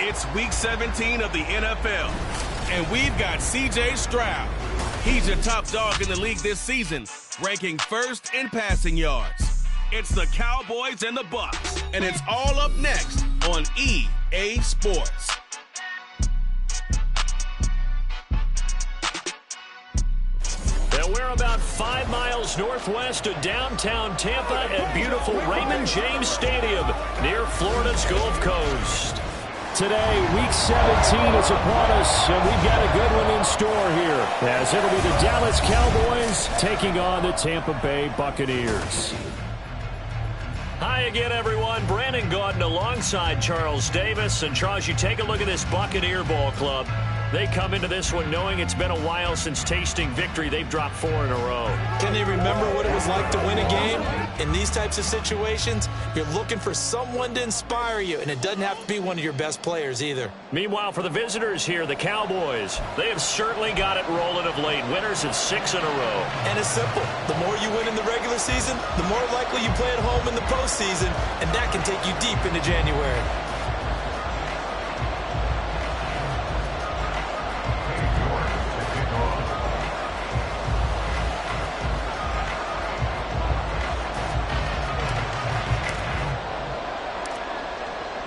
It's Week 17 of the NFL, and we've got C.J. Stroud. He's your top dog in the league this season, ranking first in passing yards. It's the Cowboys and the Bucs, and it's all up next on EA Sports. And we're about 5 miles northwest of downtown Tampa at beautiful Raymond James Stadium near Florida's Gulf Coast. Today, Week 17 is upon us, and we've got a good one in store here, as it'll be the Dallas Cowboys taking on the Tampa Bay Buccaneers. Hi again, everyone. Brandon Gaudin alongside Charles Davis. And Charles, you take a look at this Buccaneer ball club. They come into this one knowing it's been a while since tasting victory. They've dropped 4 in a row. Can they remember what it was like to win a game? In these types of situations, you're looking for someone to inspire you, and it doesn't have to be one of your best players either. Meanwhile, for the visitors here, the Cowboys, they have certainly got it rolling of late. Winners of 6 in a row. And it's simple. The more you win in the regular season, the more likely you play at home in the postseason, and that can take you deep into January.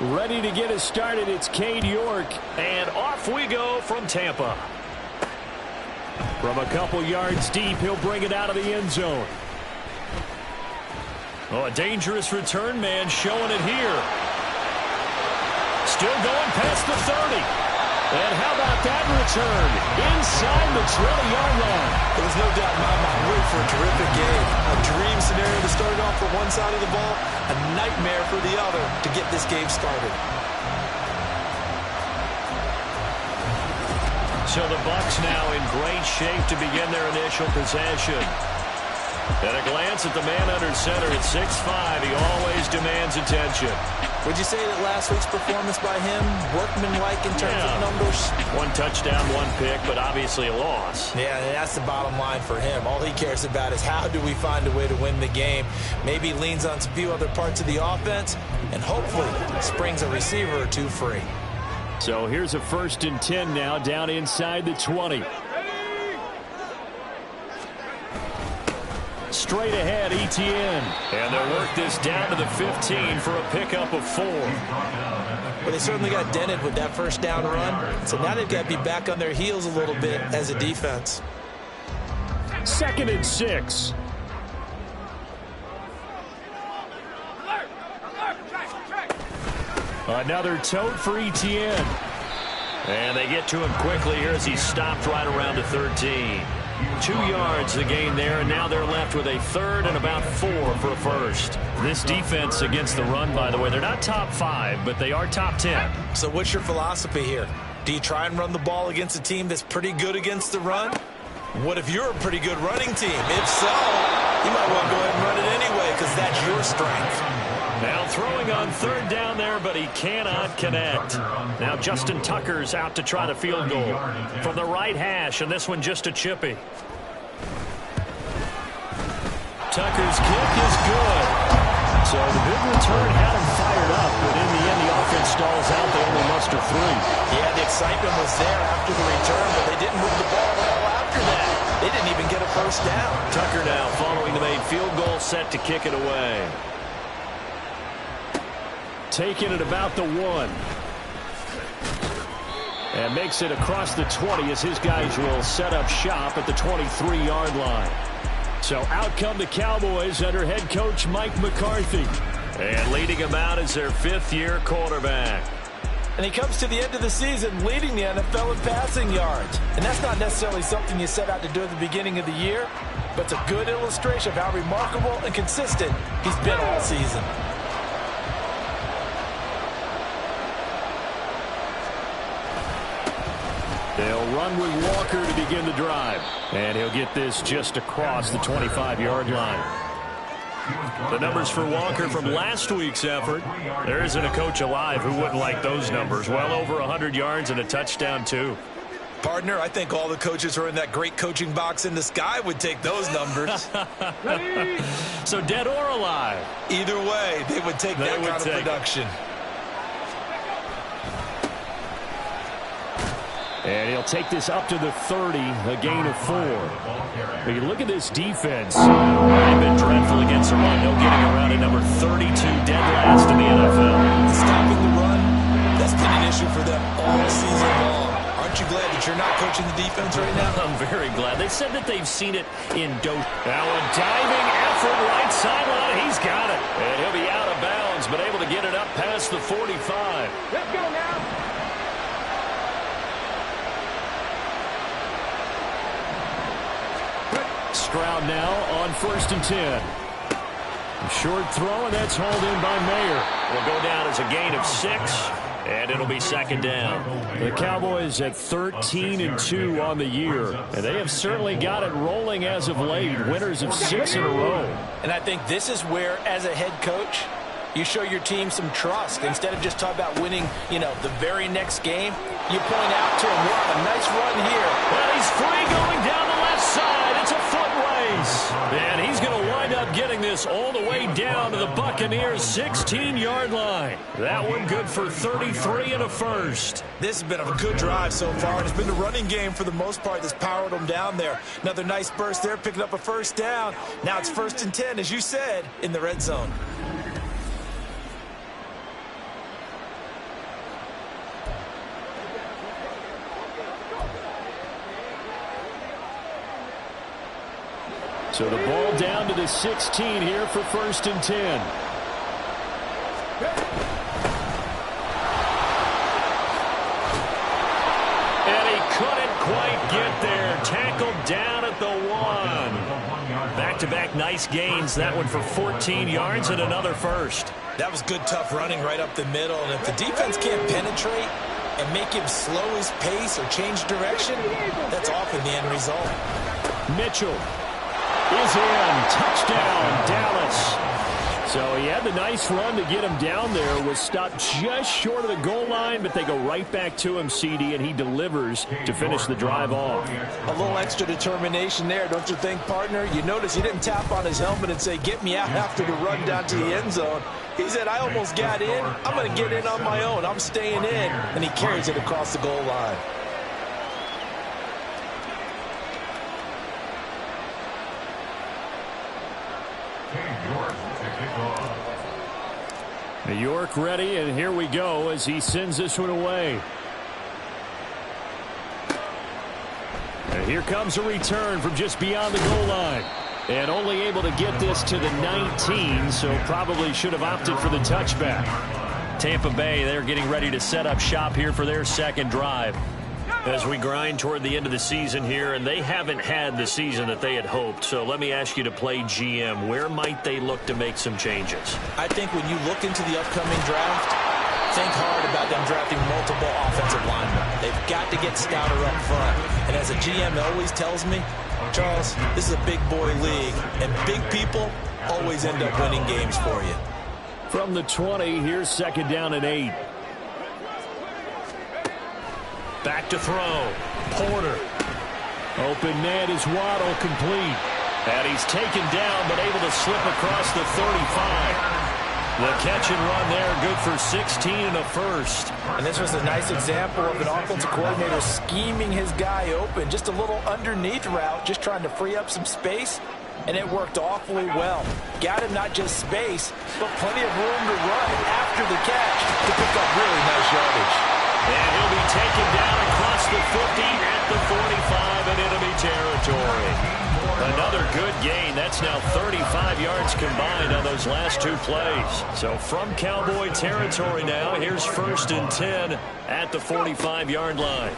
Ready to get us started, it's Cade York. And off we go from Tampa. From a couple yards deep, he'll bring it out of the end zone. Oh, a dangerous return man showing it here. Still going past the 30. And how about that return? Inside the 20-yard line. There's no doubt in my mind, we're for a terrific game. A dream scenario to start off for one side of the ball, a nightmare for the other to get this game started. So the Bucs now in great shape to begin their initial possession. At a glance at the man under center at 6'5", he always demands attention. Would you say that last week's performance by him, workmanlike in terms of numbers? 1 touchdown, 1 pick, but obviously a loss. Yeah, that's the bottom line for him. All he cares about is how do we find a way to win the game. Maybe leans on a few other parts of the offense, and hopefully springs a receiver or 2 free. So here's a 1st and 10 now, down inside the 20. Straight ahead, Etienne. And they'll work this down to the 15 for a pickup of 4. Well, they certainly got dented with that first down run. So now they've got to be back on their heels a little bit as a defense. 2nd and 6. Another tote for Etienne. And they get to him quickly here as he's stopped right around the 13. 2 yards the gain there, and now they're left with a 3rd and about 4 for a 1st. This defense against the run, by the way, they're not top 5, but they are top 10. So what's your philosophy here? Do you try and run the ball against a team that's pretty good against the run? What if you're a pretty good running team? If so, you might want to go ahead and run it anyway because that's your strength. Now throwing on 3rd down there, but he cannot connect. Now Justin Tucker's out to try the field goal from the right hash, and this one just a chippy. Tucker's kick is good. So the big return had him fired up, but in the end the offense stalls out. They only muster 3. Yeah, the excitement was there after the return, but they didn't move the ball at all after that. They didn't even get a 1st down. Tucker now following the made field goal, set to kick it away. Taking it about the 1. And makes it across the 20 as his guys will set up shop at the 23-yard line. So out come the Cowboys under head coach Mike McCarthy. And leading him out is their 5th-year quarterback. And he comes to the end of the season leading the NFL in passing yards. And that's not necessarily something you set out to do at the beginning of the year, but it's a good illustration of how remarkable and consistent he's been all season. They'll run with Walker to begin the drive. And he'll get this just across the 25-yard line. The numbers for Walker from last week's effort. There isn't a coach alive who wouldn't like those numbers. Well over 100 yards and a touchdown, too. Partner, I think all the coaches who are in that great coaching box in the sky would take those numbers. So dead or alive? Either way, they would take that kind of production. And he'll take this up to the 30, a gain of 4. But you look at this defense. They've been dreadful against the run. No getting around at number 32, dead last in the NFL. Stopping the run, that's been an issue for them all season long. Aren't you glad that you're not coaching the defense right now? I'm very glad. They said that they've seen it in Now a diving effort right sideline. He's got it. And he'll be out of bounds, but able to get it up past the 45. Let's go now. Stroud now on 1st and 10. A short throw, and that's hauled in by Mayer. Will go down as a gain of 6, and it'll be 2nd down. The Cowboys at 13-2 on the year, and they have certainly got it rolling as of late. Winners of 6 in a row. And I think this is where, as a head coach, you show your team some trust. Instead of just talking about winning, the very next game, you point out to him, wow, a nice run here. Well, he's free going down the left side. It's a foot race. And he's going to wind up getting this all the way down to the Buccaneers' 16-yard line. That one good for 33 and a first. This has been a good drive so far, and it's been the running game for the most part that's powered them down there. Another nice burst there, picking up a 1st down. Now it's 1st and 10, as you said, in the red zone. So the ball down to the 16 here for 1st and 10. And he couldn't quite get there. Tackled down at the 1. Back-to-back nice gains. That one for 14 yards and another first. That was good, tough running right up the middle. And if the defense can't penetrate and make him slow his pace or change direction, that's often the end result. Mitchell is in. Touchdown, Dallas. So he had the nice run to get him down there. Was stopped just short of the goal line, but they go right back to him, CD, and he delivers to finish the drive off. A little extra determination there, don't you think, partner? You notice he didn't tap on his helmet and say, get me out after the run down to the end zone. He said, I almost got in. I'm going to get in on my own. I'm staying in. And he carries it across the goal line. New York ready, and here we go as he sends this one away. And here comes a return from just beyond the goal line. And only able to get this to the 19, so probably should have opted for the touchback. Tampa Bay, they're getting ready to set up shop here for their 2nd drive. As we grind toward the end of the season here, and they haven't had the season that they had hoped. So let me ask you to play GM. Where might they look to make some changes? I think when you look into the upcoming draft, think hard about them drafting multiple offensive linemen. They've got to get stouter up front. And as a GM always tells me, Charles, this is a big boy league, and big people always end up winning games for you. From the 20, here's 2nd down and 8. Back to throw. Porter. Open man is Waddle, complete. And he's taken down, but able to slip across the 35. The catch and run there, good for 16 and a first. And this was a nice example of an offensive coordinator scheming his guy open. Just a little underneath route, just trying to free up some space. And it worked awfully well. Got him not just space, but plenty of room to run after the catch to pick up really nice yardage. And he'll be taken down across the 50 at the 45 in enemy territory. Another good gain. That's now 35 yards combined on those last 2 plays. So from Cowboy territory now, here's 1st and 10 at the 45-yard line.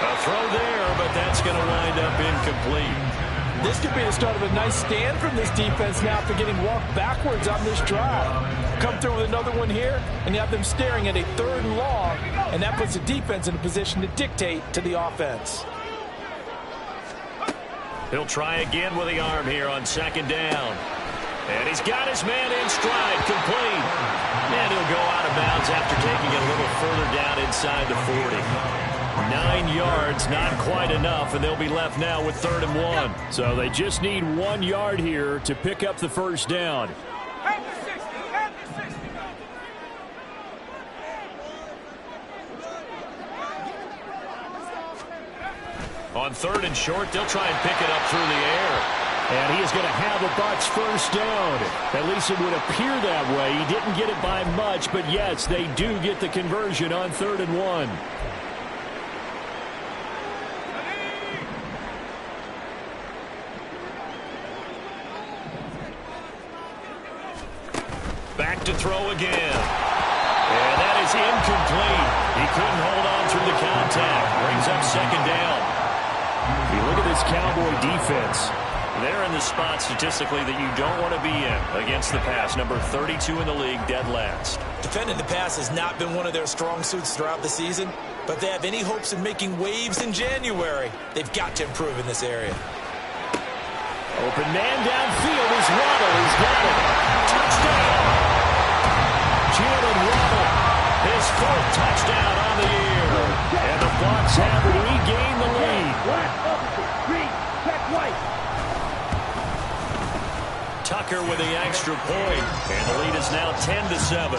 A throw there, but that's going to wind up incomplete. This could be the start of a nice stand from this defense now after getting walked backwards on this drive. Come through with another one here, and you have them staring at a 3rd and long, and that puts the defense in a position to dictate to the offense. He'll try again with the arm here on 2nd down. And he's got his man in stride, complete. And he'll go out of bounds after taking it a little further down inside the 40. 9 yards, not quite enough, and they'll be left now with 3rd and 1. So they just need 1 yard here to pick up the 1st down. On 3rd and short, they'll try and pick it up through the air. And he is going to have a Bucs first down. At least it would appear that way. He didn't get it by much, but yes, they do get the conversion on 3rd and 1. Back to throw again. And that is incomplete. He couldn't hold on through the contact. Brings up 2nd down. You look at this Cowboy defense. They're in the spot statistically that you don't want to be in against the pass. Number 32 in the league, dead last. Defending the pass has not been one of their strong suits throughout the season, but they have any hopes of making waves in January. They've got to improve in this area. Open man downfield is Waddle. He's got it. Touchdown. Jalen Waddle, his 4th touchdown on the year. And the Bucs have regained the lead. Tucker with the extra point, and the lead is now 10-7.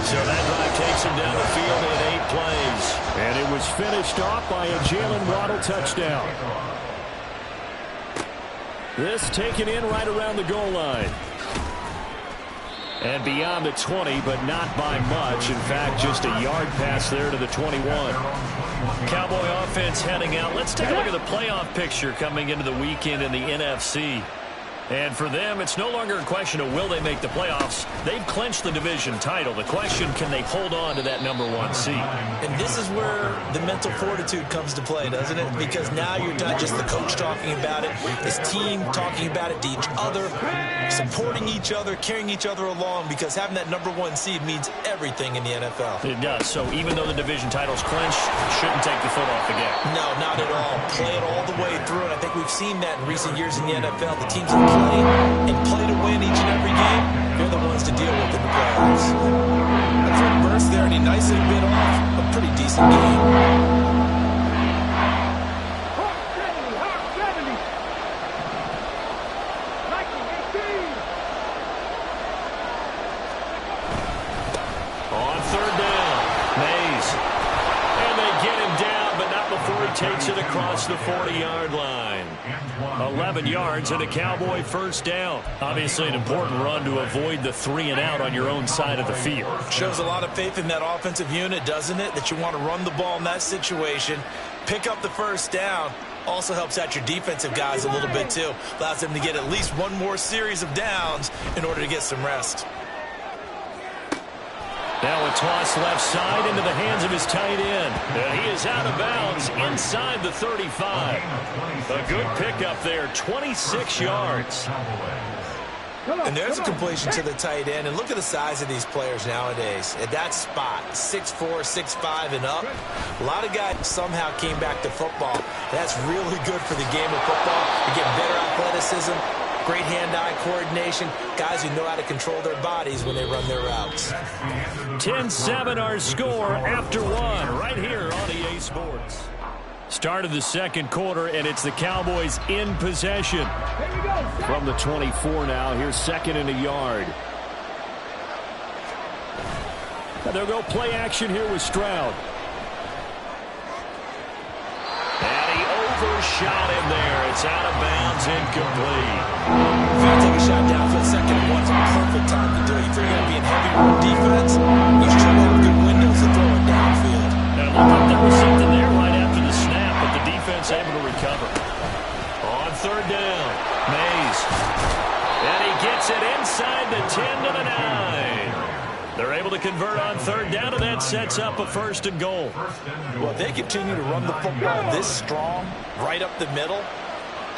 So that drive takes him down the field in 8 plays. And it was finished off by a Jalen Waddle touchdown. This taken in right around the goal line. And beyond the 20, but not by much. In fact, just a yard pass there to the 21. Cowboy offense heading out. Let's take a look at the playoff picture coming into the weekend in the NFC. And for them, it's no longer a question of will they make the playoffs. They've clinched the division title. The question, can they hold on to that number 1 seed? And this is where the mental fortitude comes to play, doesn't it? Because now you're not just the coach talking about it, this team talking about it to each other, supporting each other, carrying each other along, because having that number 1 seed means everything in the NFL. It does. So even though the division title's clinched, shouldn't take the foot off the gas. No, not at all. Play it all the way through, and I think we've seen that in recent years in the NFL. The teams that play and play to win each and every game, they're the ones to deal with in the playoffs. That's what burst there, and he nicely bit off a pretty decent game. On 3rd down, Mays. And they get him down, but not before he takes it across the 40-yard line. 11 yards and a Cowboy first down. Obviously an important run to avoid the 3 and out on your own side of the field. Shows a lot of faith in that offensive unit, doesn't it? That you want to run the ball in that situation, pick up the first down. Also helps out your defensive guys a little bit too. Allows them to get at least one more series of downs in order to get some rest. Now a toss left side into the hands of his tight end. And he is out of bounds inside the 35. A good pickup there, 26 yards. And there's a completion to the tight end. And look at the size of these players nowadays. At that spot, 6'4", 6'5", and up. A lot of guys somehow came back to football. That's really good for the game of football. You get better athleticism, great hand-eye coordination, guys who know how to control their bodies when they run their routes. 10-7 our score after 1 right here on EA Sports. Start of the 2nd quarter, and it's the Cowboys in possession. From the 24 now, here's 2nd and a yard. And they'll go play action here with Stroud. And he overshot him there. It's out of bounds, incomplete. If you take a shot down for the 2nd and 1, it's a perfect time to do it. If you're going to be in heavy run defense, you should have good windows to throw it downfield. And it looked like there was something there right after the snap, but the defense able to recover. On 3rd down, Mays. And he gets it inside the 10 to the 9. They're able to convert on 3rd down, and that sets up a 1st and goal. Well, they continue to run the football this strong, right up the middle.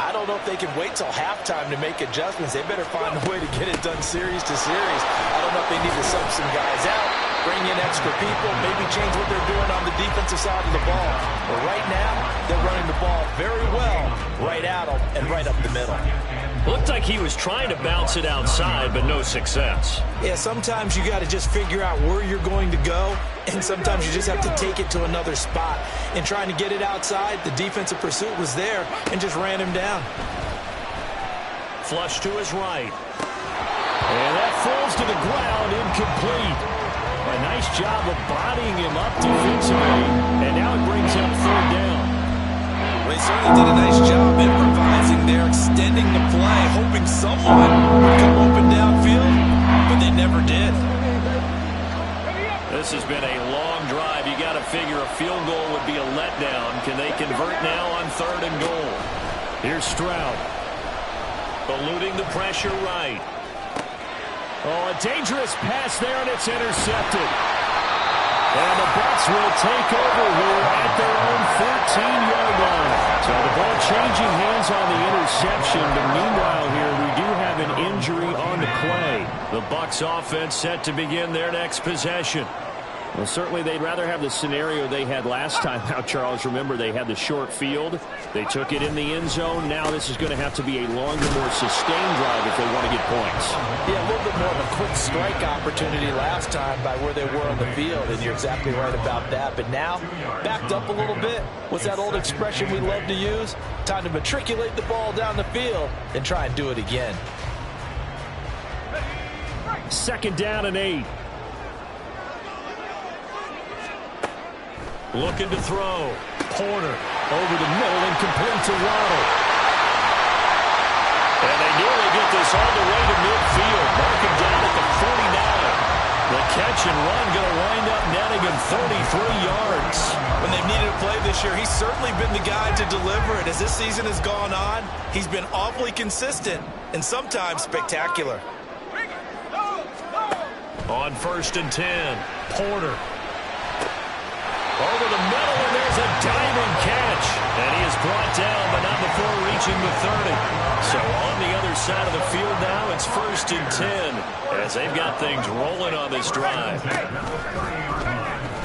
I don't know if they can wait till halftime to make adjustments. They better find a way to get it done series to series. I don't know if they need to sub some guys out, bring in extra people, maybe change what they're doing on the defensive side of the ball. But right now, they're running the ball very well right at them and right up the middle. Looked like he was trying to bounce it outside, but no success. Yeah, sometimes you got to just figure out where you're going to go, and sometimes you just have to take it to another spot. And trying to get it outside, the defensive pursuit was there and just ran him down. Flush to his right. And that falls to the ground, incomplete. A nice job of bodying him up defensively, and now it brings up 3rd down. Well, he certainly did a nice job improvising there, extending the play, hoping someone would come open downfield, but they never did. This has been a long drive. You got to figure a field goal would be a letdown. Can they convert now on 3rd and goal? Here's Stroud. Eluding the pressure right. Oh, a dangerous pass there, and it's intercepted. And the Bucs will take over here at their own 14-yard line. So the ball changing hands on the interception. But meanwhile here, we do have an injury on the play. The Bucs offense set to begin their next possession. Well, certainly they'd rather have the scenario they had last time out, Charles. Remember, they had the short field. They took it in the end zone. Now this is going to have to be a longer, more sustained drive if they want to get points. Yeah, a little bit more of a quick strike opportunity last time by where they were on the field, and you're exactly right about that. But now, backed up a little bit. What's that old expression we love to use? Time to matriculate the ball down the field and try and do it again. 2nd down and 8. Looking to throw. Porter over the middle and complete to Waddle. And they nearly get this all the way to midfield. Marking down at the 49. The catch and run going to wind up netting him 33 yards. When they've needed a play this year, he's certainly been the guy to deliver it. As this season has gone on, he's been awfully consistent and sometimes spectacular. On 1st and 10, Porter. Over the middle, and there's a diving catch. And he is brought down, but not before reaching the 30. So on the other side of the field now, it's 1st and 10, as they've got things rolling on this drive.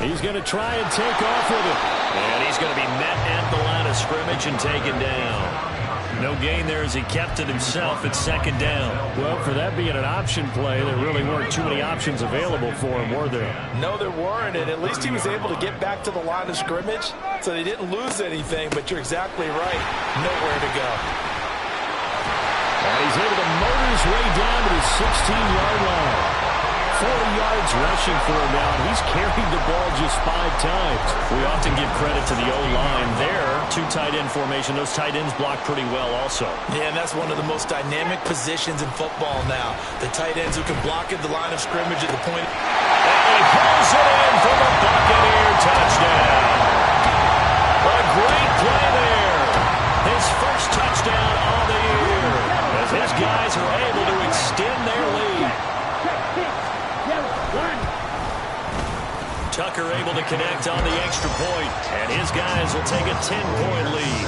He's going to try and take off with it. And he's going to be met at the line of scrimmage and taken down. No gain there as he kept it himself at 2nd down. Well, for that being an option play, there really weren't too many options available for him, were there? No, there weren't, and at least he was able to get back to the line of scrimmage, so they didn't lose anything, but you're exactly right. Nowhere to go. And he's able to motor his way down to the 16-yard line. 40 yards rushing for him now, and he's carried the ball just 5 times. We often give credit to the O-line there. 2 tight end formation. Those tight ends block pretty well also. Yeah, and that's one of the most dynamic positions in football now. The tight ends who can block at the line of scrimmage at the point. And he pulls it in for the Buccaneer touchdown. A great play there. His first touchdown on the year, as his guys are able to extend their lead. Tucker able to connect on the extra point, and his guys will take a 10-point lead.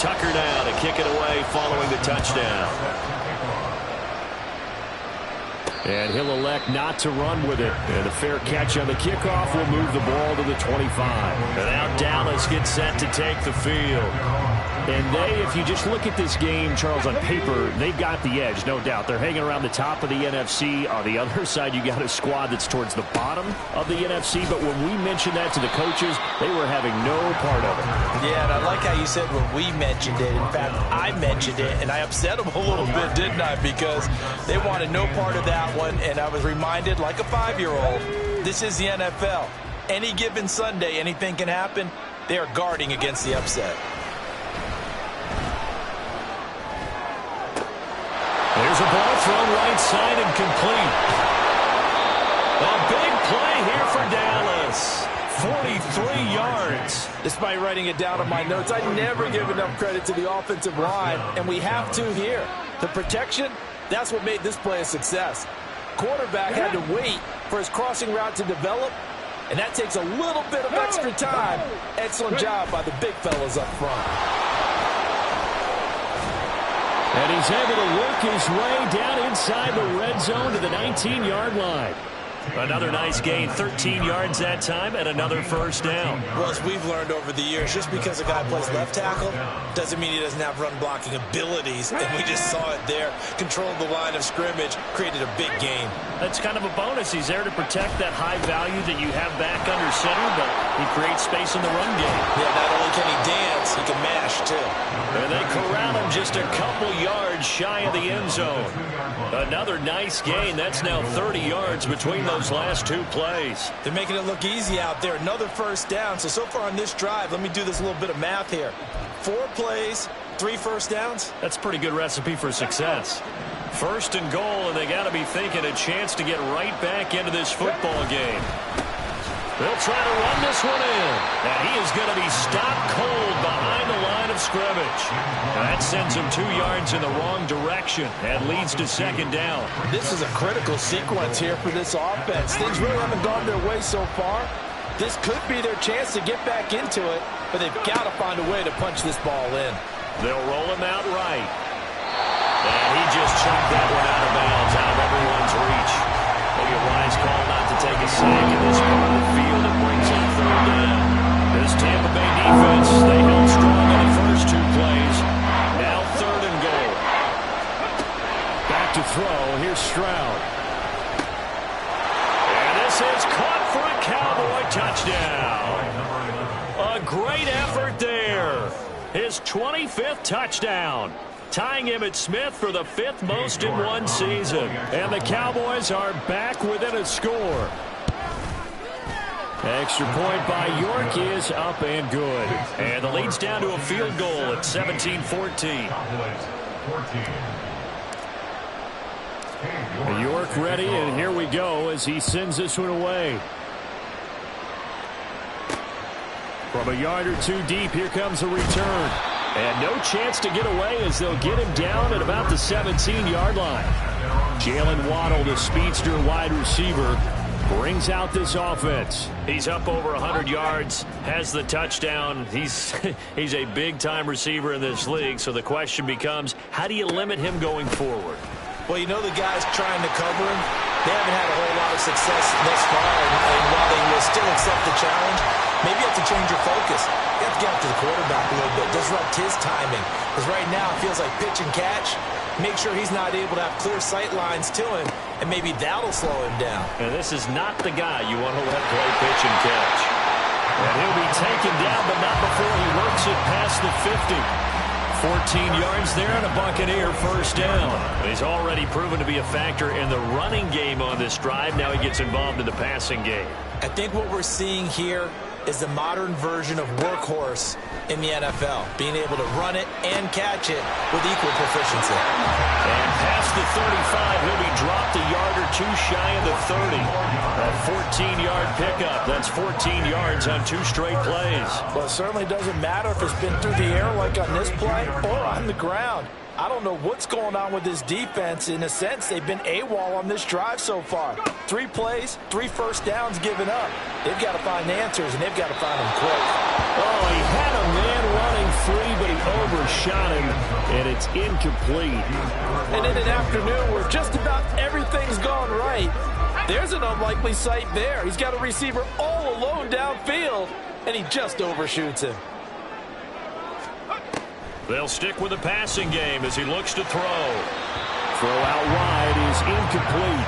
Tucker now to kick it away following the touchdown. And he'll elect not to run with it. And a fair catch on the kickoff will move the ball to the 25. And now Dallas gets set to take the field. And they, if you just look at this game, Charles, on paper, they've got the edge, no doubt. They're hanging around the top of the NFC. On the other side, you got a squad that's towards the bottom of the NFC. But when we mentioned that to the coaches, they were having no part of it. Yeah, and I like how you said when we mentioned it. In fact, I mentioned it, and I upset them a little bit, didn't I? Because they wanted no part of that one, and I was reminded, like a 5-year-old, this is the NFL. Any given Sunday, anything can happen. They are guarding against the upset. There's a ball thrown right side and complete. A big play here for Dallas. 43 yards. Despite writing it down on my notes, I never give enough credit to the offensive line, and we have to here. The protection, that's what made this play a success. Quarterback had to wait for his crossing route to develop, and that takes a little bit of extra time. Excellent job by the big fellas up front. And he's able to work his way down inside the red zone to the 19-yard line. Another nice gain, 13 yards that time, and another first down. Well, as we've learned over the years, just because a guy plays left tackle doesn't mean he doesn't have run-blocking abilities, and we just saw it there. Controlled the line of scrimmage, created a big gain. That's kind of a bonus. He's there to protect that high value that you have back under center, but he creates space in the run game. Yeah, not only can he dance, he can mash, too. And they corral him just a couple yards shy of the end zone. Another nice gain. That's now 30 yards between those last 2 plays. They're making it look easy out there. Another first down. So far on this drive, let me do this little bit of math here. 4 plays, 3 first downs. That's a pretty good recipe for success. First and goal, and they got to be thinking a chance to get right back into this football game. They'll try to run this one in. And he is going to be stopped cold behind the line of scrimmage. And that sends him 2 yards in the wrong direction and leads to second down. This is a critical sequence here for this offense. Things really haven't gone their way so far. This could be their chance to get back into it, but they've got to find a way to punch this ball in. They'll roll him out right. And he just chucked that one out of bounds, out of everyone's reach. Maybe a wise call not to take a sack in this part of the field. It brings up third down. This Tampa Bay defense, they held strong in the first 2 plays. Now third and goal. Back to throw. Here's Stroud. And this is caught for a Cowboy touchdown. A great effort there. His 25th touchdown, tying Emmitt Smith for the 5th most in one season. And the Cowboys are back within a score. Extra point by York is up and good. And the lead's down to a field goal at 17-14. York ready, and here we go as he sends this one away. From a yard or 2 deep, here comes a return. And no chance to get away as they'll get him down at about the 17-yard line. Jalen Waddle, the speedster wide receiver, brings out this offense. He's up over 100 yards, has the touchdown. He's a big-time receiver in this league, so the question becomes, how do you limit him going forward? Well, you know the guys trying to cover him, they haven't had a whole lot of success thus far, and while they will still accept the challenge, maybe you have to change your focus. You have to get up to the quarterback a little bit, disrupt his timing. Because right now it feels like pitch and catch. Make sure he's not able to have clear sight lines to him, and maybe that'll slow him down. And this is not the guy you want to let play pitch and catch. And he'll be taken down, but not before he works it past the 50. 14 yards there and a Buccaneer first down. He's already proven to be a factor in the running game on this drive. Now he gets involved in the passing game. I think what we're seeing here is the modern version of workhorse in the NFL, being able to run it and catch it with equal proficiency. And past the 35, he'll be dropped a yard or 2 shy of the 30. A 14-yard pickup. That's 14 yards on 2 straight plays. Well, it certainly doesn't matter if it's been through the air like on this play or on the ground. I don't know what's going on with this defense. In a sense, they've been AWOL on this drive so far. 3 plays, 3 first downs given up. They've got to find answers, and they've got to find them quick. Oh, he had a man running free, but he overshot him, and it's incomplete. And in an afternoon where just about everything's gone right, there's an unlikely sight there. He's got a receiver all alone downfield, and he just overshoots him. They'll stick with the passing game as he looks to throw. Throw out wide is incomplete.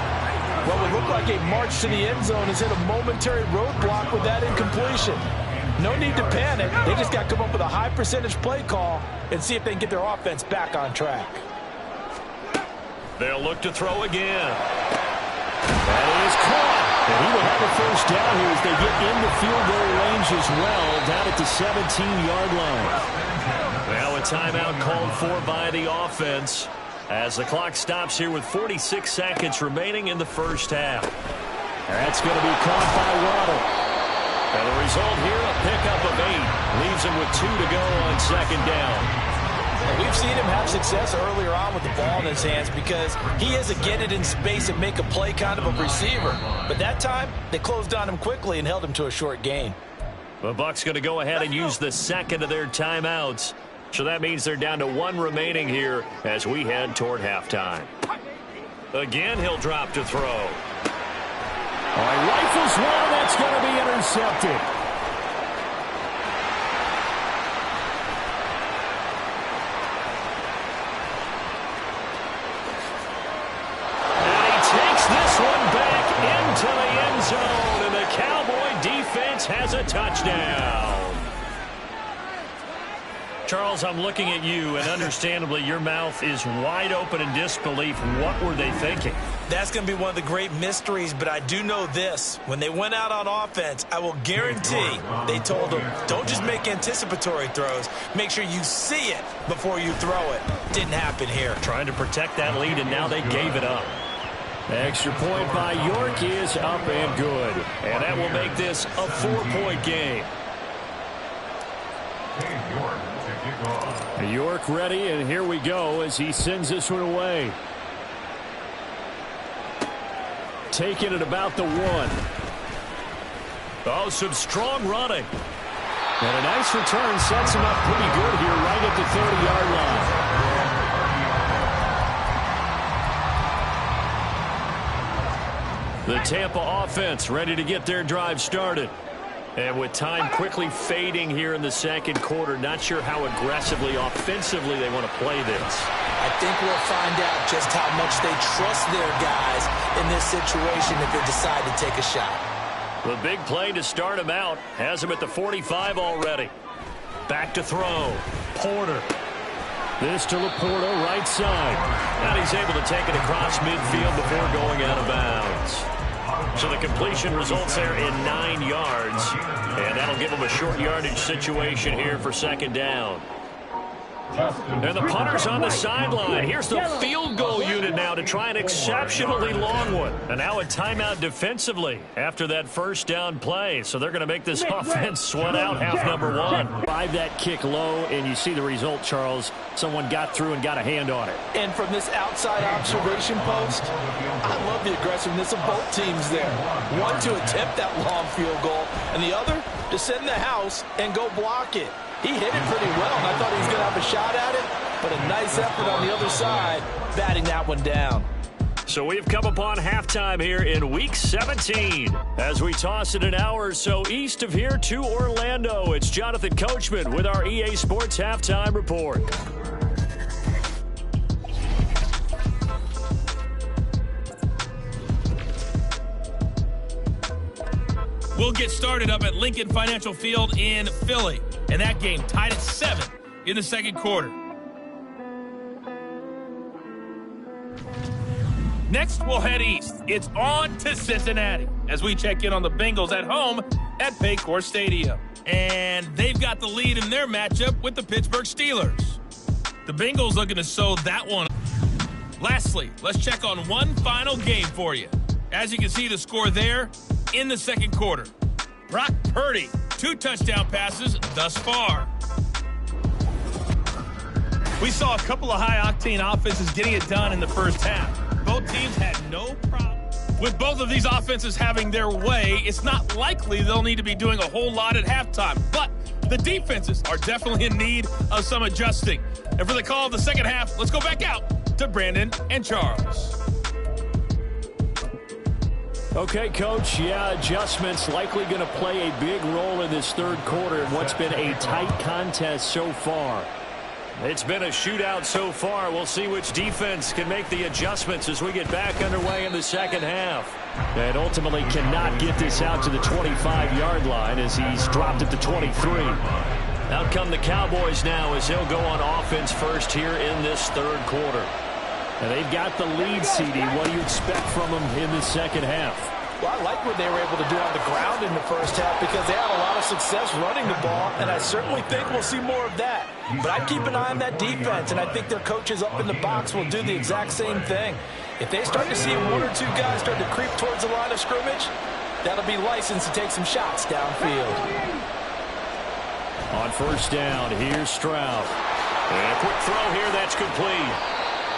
What would look like a march to the end zone is hit a momentary roadblock with that incompletion. No need to panic. They just got to come up with a high percentage play call and see if they can get their offense back on track. They'll look to throw again. That is caught. And he will have a first down here as they get into field goal range as well, down at the 17-yard line. Now a timeout called for by the offense as the clock stops here with 46 seconds remaining in the first half. That's going to be caught by Waddle. And the result here, a pickup of 8. Leaves him with 2 to go on second down. And we've seen him have success earlier on with the ball in his hands because he is a get it in space and make a play kind of a receiver. But that time, they closed on him quickly and held him to a short gain. The Bucs going to go ahead and use the second of their timeouts. So that means they're down to 1 remaining here as we head toward halftime. Again, he'll drop to throw. All right, rifles one. That's going to be intercepted. And he takes this one back into the end zone, and the Cowboy defense has a touchdown. Charles, I'm looking at you, and understandably, your mouth is wide open in disbelief. What were they thinking? That's going to be one of the great mysteries, but I do know this. When they went out on offense, I will guarantee they told them, don't just make anticipatory throws. Make sure you see it before you throw it. Didn't happen here. Trying to protect that lead, and now they gave it up. Extra point by York is up and good. And that will make this a 4-point game. York ready, and here we go as he sends this one away. Taking it about the 1. Oh, some strong running. And a nice return sets him up pretty good here right at the 30-yard line. The Tampa offense ready to get their drive started. And with time quickly fading here in the second quarter, not sure how aggressively, offensively they want to play this. I think we'll find out just how much they trust their guys in this situation if they decide to take a shot. The big play to start him out has him at the 45 already. Back to throw. Porter. This to Laporta, right side. And he's able to take it across midfield before going out of bounds. So the completion results there in 9 yards. And that'll give him a short yardage situation here for second down. And the punter's on the sideline. Here's the field goal unit now to try an exceptionally long one. And now a timeout defensively after that first down play. So they're going to make this offense sweat out half number 1. Drive that kick low, and you see the result, Charles. Someone got through and got a hand on it. And from this outside observation post, I love the aggressiveness of both teams there. One to attempt that long field goal, and the other to send the house and go block it. He hit it pretty well, and I thought he was going to have a shot at it, but a nice effort on the other side, batting that one down. So we've come upon halftime here in Week 17. As we toss it an hour or so east of here to Orlando, it's Jonathan Coachman with our EA Sports Halftime Report. We'll get started up at Lincoln Financial Field in Philly. And that game tied at 7 in the second quarter. Next, we'll head east. It's on to Cincinnati as we check in on the Bengals at home at Paycor Stadium. And they've got the lead in their matchup with the Pittsburgh Steelers. The Bengals looking to sew that one. Lastly, let's check on one final game for you. As you can see, the score there in the second quarter. Brock Purdy, 2 touchdown passes thus far. We saw a couple of high-octane offenses getting it done in the first half. Both teams had no problem. With both of these offenses having their way, it's not likely they'll need to be doing a whole lot at halftime. But the defenses are definitely in need of some adjusting. And for the call of the second half, let's go back out to Brandon and Charles. Okay, Coach, adjustments likely going to play a big role in this third quarter in what's been a tight contest so far. It's been a shootout so far. We'll see which defense can make the adjustments as we get back underway in the second half. And ultimately cannot get this out to the 25-yard line as he's dropped it to 23. Out come the Cowboys now as they'll go on offense first here in this third quarter. And they've got the lead, CD. What do you expect from them in the second half? Well, I like what they were able to do on the ground in the first half because they had a lot of success running the ball, and I certainly think we'll see more of that. But I'd keep an eye on that defense, and I think their coaches up in the box will do the exact same thing. If they start to see 1 or 2 guys start to creep towards the line of scrimmage, that'll be licensed to take some shots downfield. On first down, here's Stroud. And a quick throw here, that's complete.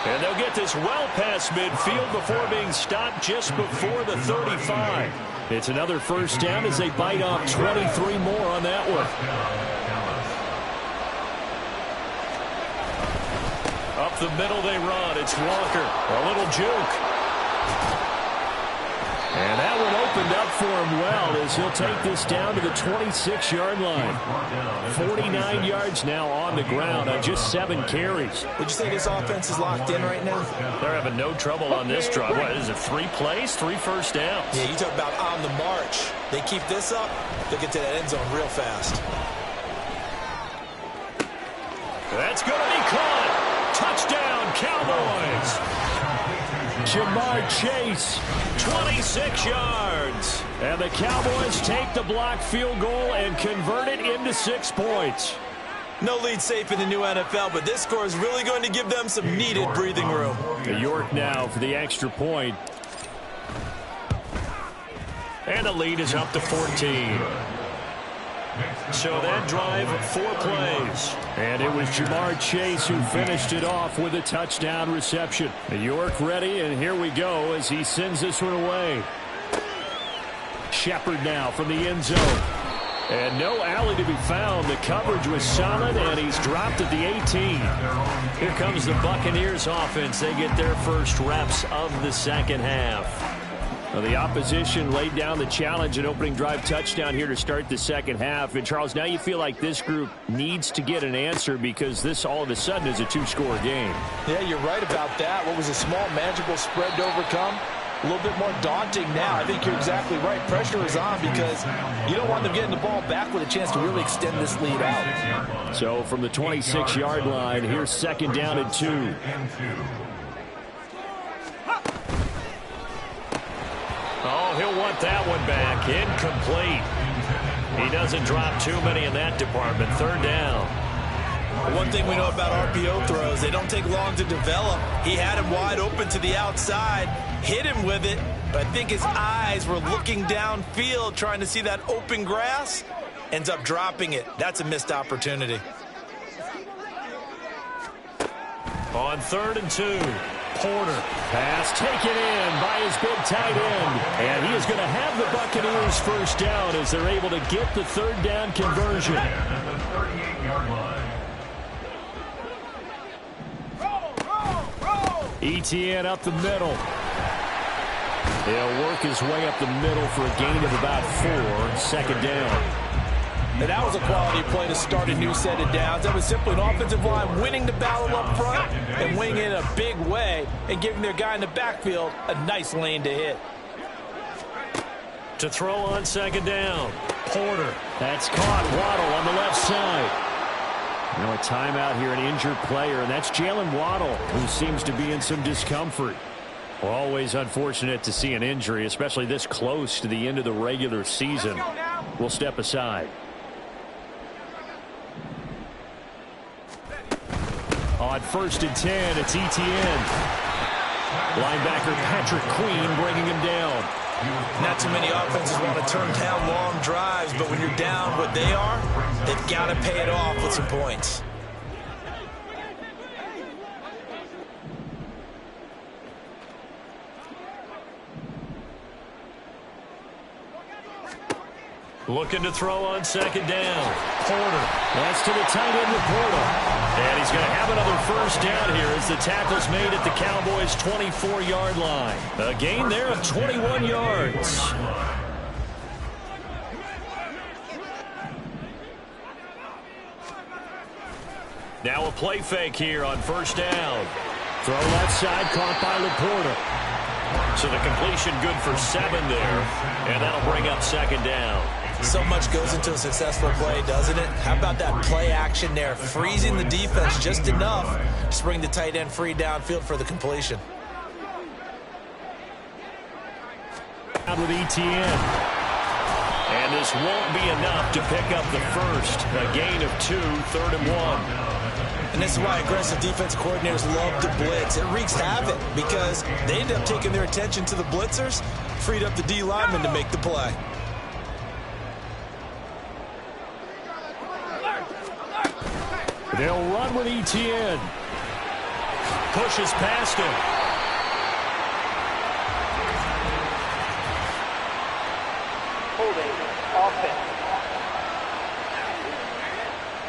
And they'll get this well past midfield before being stopped just before the 35. It's another first down as they bite off 23 more on that one. Up the middle they run. It's Walker. A little juke. And that one opened up for him well as he'll take this down to the 26-yard line. 49 yards now on the ground on just 7 carries. Would you say this offense is locked in right now? They're having no trouble on this drive. What is it, 3 plays, 3 first downs? Yeah, you talk about on the march. They keep this up, they'll get to that end zone real fast. That's going to be caught. Touchdown, Cowboys. Jamar Chase. 26 yards. And the Cowboys take the blocked field goal and convert it into 6 points. No lead safe in the new NFL, but this score is really going to give them some needed breathing room. York now for the extra point. And the lead is up to 14. So that drive, 4 plays. And it was Jamar Chase who finished it off with a touchdown reception. York ready, and here we go as he sends this one away. Shepard now from the end zone. And no alley to be found. The coverage was solid, and he's dropped at the 18. Here comes the Buccaneers offense. They get their first reps of the second half. Well, the opposition laid down the challenge, an opening drive touchdown here to start the second half. And, Charles, now you feel like this group needs to get an answer because this all of a sudden is a 2-score game. Yeah, you're right about that. What was a small, manageable spread to overcome? A little bit more daunting now. I think you're exactly right. Pressure is on because you don't want them getting the ball back with a chance to really extend this lead out. So from the 26-yard line, here's second down and 2. Oh, he'll want that one back. Incomplete. He doesn't drop too many in that department. Third down. One thing we know about RPO throws, they don't take long to develop. He had him wide open to the outside, hit him with it, but I think his eyes were looking downfield trying to see that open grass. Ends up dropping it. That's a missed opportunity. On 3rd and 2. Porter. Pass taken in by his big tight end. And he is going to have the Buccaneers first down as they're able to get the third down conversion. ETN up the middle. He'll work his way up the middle for a gain of about 4. Second down. And that was a quality play to start a new set of downs. That was simply an offensive line winning the battle up front and winning it in a big way and giving their guy in the backfield a nice lane to hit. To throw on second down. Porter. That's caught. Waddle on the left side. You know, a timeout here, an injured player, and that's Jalen Waddle, who seems to be in some discomfort. Well, always unfortunate to see an injury, especially this close to the end of the regular season. We'll step aside. On 1st and 10, it's ETN. Linebacker Patrick Queen bringing him down. Not too many offenses want to turn down long drives, but when you're down what they are, they've got to pay it off with some points. Looking to throw on second down. Porter. That's to the tight end with Porter. And he's going to have another first down here as the tackle's made at the Cowboys' 24-yard line. A gain there of 21 yards. Now a play fake here on first down. Throw left side, caught by Laporta. So the completion good for 7 there. And that'll bring up second down. So much goes into a successful play, doesn't it? How about that play action there? Freezing the defense just enough to bring the tight end free downfield for the completion. Out with ETN. And this won't be enough to pick up the first. A gain of 2, 3rd and 1. And this is why aggressive defense coordinators love to blitz. It wreaks havoc because they end up taking their attention to the blitzers, freed up the D lineman to make the play. They'll run with ETN. Pushes past him. Holding offense.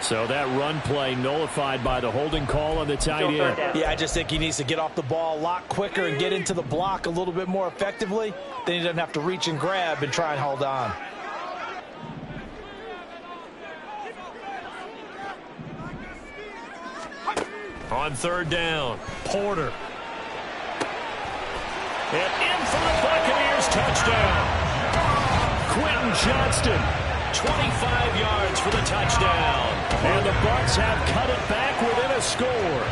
So that run play nullified by the holding call on the tight end. Yeah, I just think he needs to get off the ball a lot quicker and get into the block a little bit more effectively. Then he doesn't have to reach and grab and try and hold on. On 3rd down, Porter. And in for the Buccaneers touchdown. Quentin Johnston 25 yards for the touchdown. And the Bucs have cut it back within a score.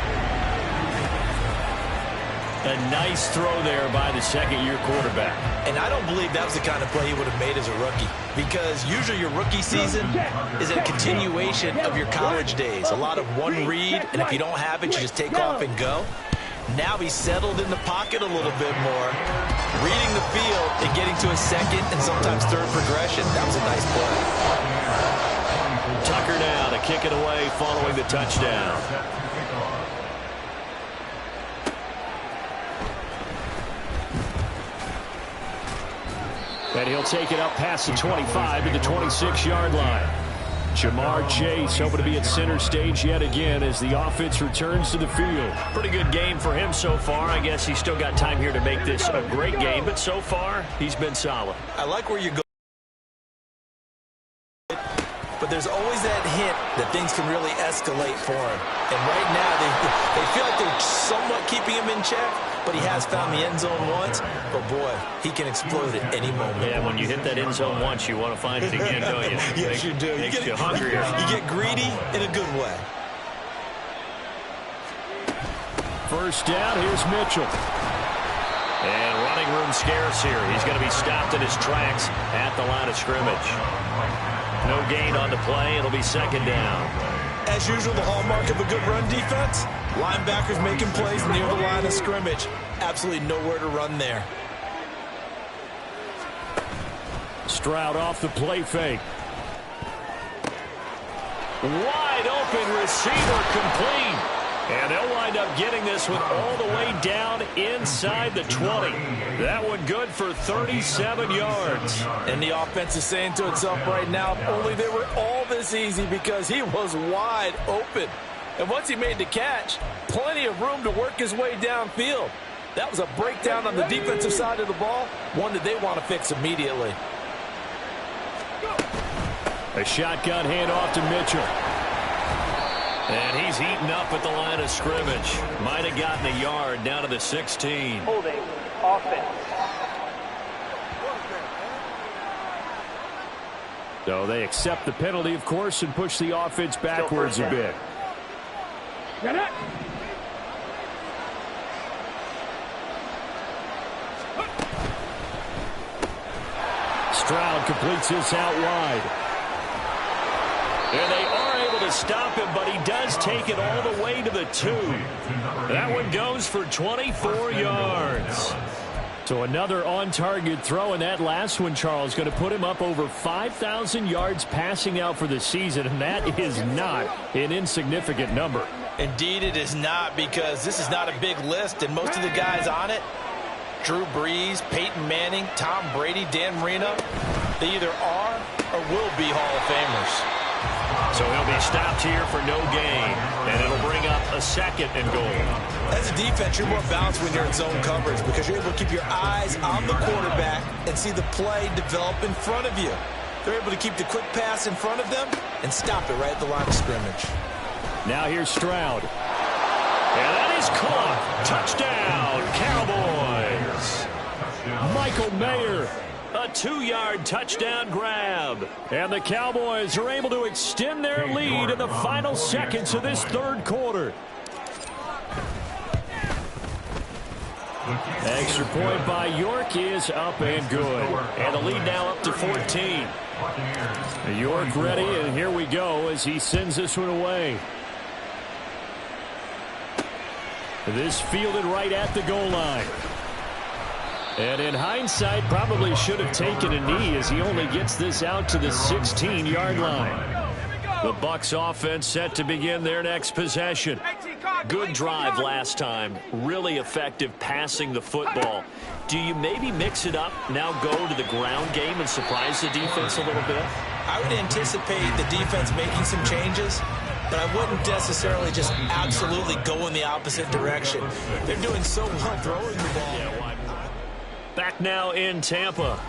A nice throw there by the second-year quarterback. And I don't believe that was the kind of play he would have made as a rookie, because usually your rookie season is a continuation of your college days. A lot of one read, and if you don't have it, you just take off and go. Now he's settled in the pocket a little bit more, reading the field and getting to a second and sometimes third progression. That was a nice play. Tucker now to kick it away following the touchdown. And he'll take it up past the 25 to the 26-yard line. Jamar Chase hoping to be at center stage yet again as the offense returns to the field. Pretty good game for him so far. I guess he's still got time here to make this a great game, but so far he's been solid. I like where you go. But there's always that hint that things can really escalate for him. And right now, they feel like they're somewhat keeping him in check, but he has found the end zone once. But, boy, he can explode at any moment. Yeah, when you hit that end zone once, you want to find it again, don't you? Yes, you do. Makes you hungrier. You get greedy in a good way. First down, here's Mitchell. And running room scarce here. He's going to be stopped in his tracks at the line of scrimmage. No gain on the play. It'll be second down. As usual, the hallmark of a good run defense, linebackers making plays near the line of scrimmage. Absolutely nowhere to run there. Stroud off the play fake. Wide open receiver complete. And they'll wind up getting this one all the way down inside the 20. That one good for 37 yards. And the offense is saying to itself right now, if only they were all this easy, because he was wide open. And once he made the catch, plenty of room to work his way downfield. That was a breakdown on the defensive side of the ball, one that they want to fix immediately. A shotgun handoff to Mitchell. And he's eaten up at the line of scrimmage. Might have gotten a yard down to the 16. Holding offense. So they accept the penalty, of course, and push the offense backwards a bit. Get it. Stroud completes this out wide. And they are able to stop him, but he does take it all the way to the 2. That one goes for 24 yards. So another on-target throw, and that last one, Charles, going to put him up over 5,000 yards passing out for the season, and that is not an insignificant number. Indeed it is not, because this is not a big list, and most of the guys on it, Drew Brees, Peyton Manning, Tom Brady, Dan Marino, they either are or will be Hall of Famers. So he'll be stopped here for no gain, and it'll bring up a second and goal. As a defense, you're more balanced when you're in zone coverage, because you're able to keep your eyes on the quarterback and see the play develop in front of you. They're able to keep the quick pass in front of them and stop it right at the line of scrimmage. Now here's Stroud. And that is caught. Touchdown, Cowboys. Michael Mayer. A 2-yard touchdown grab. And the Cowboys are able to extend their lead in the final seconds of this third quarter. Extra point by York is up and good. And the lead now up to 14. York ready, and here we go as he sends this one away. This fielded right at the goal line. And in hindsight, probably should have taken a knee as he only gets this out to the 16-yard line. The Bucs offense set to begin their next possession. Good drive last time. Really effective passing the football. Do you maybe mix it up, now go to the ground game and surprise the defense a little bit? I would anticipate the defense making some changes, but I wouldn't necessarily just absolutely go in the opposite direction. They're doing so well throwing the ball. Back now in Tampa.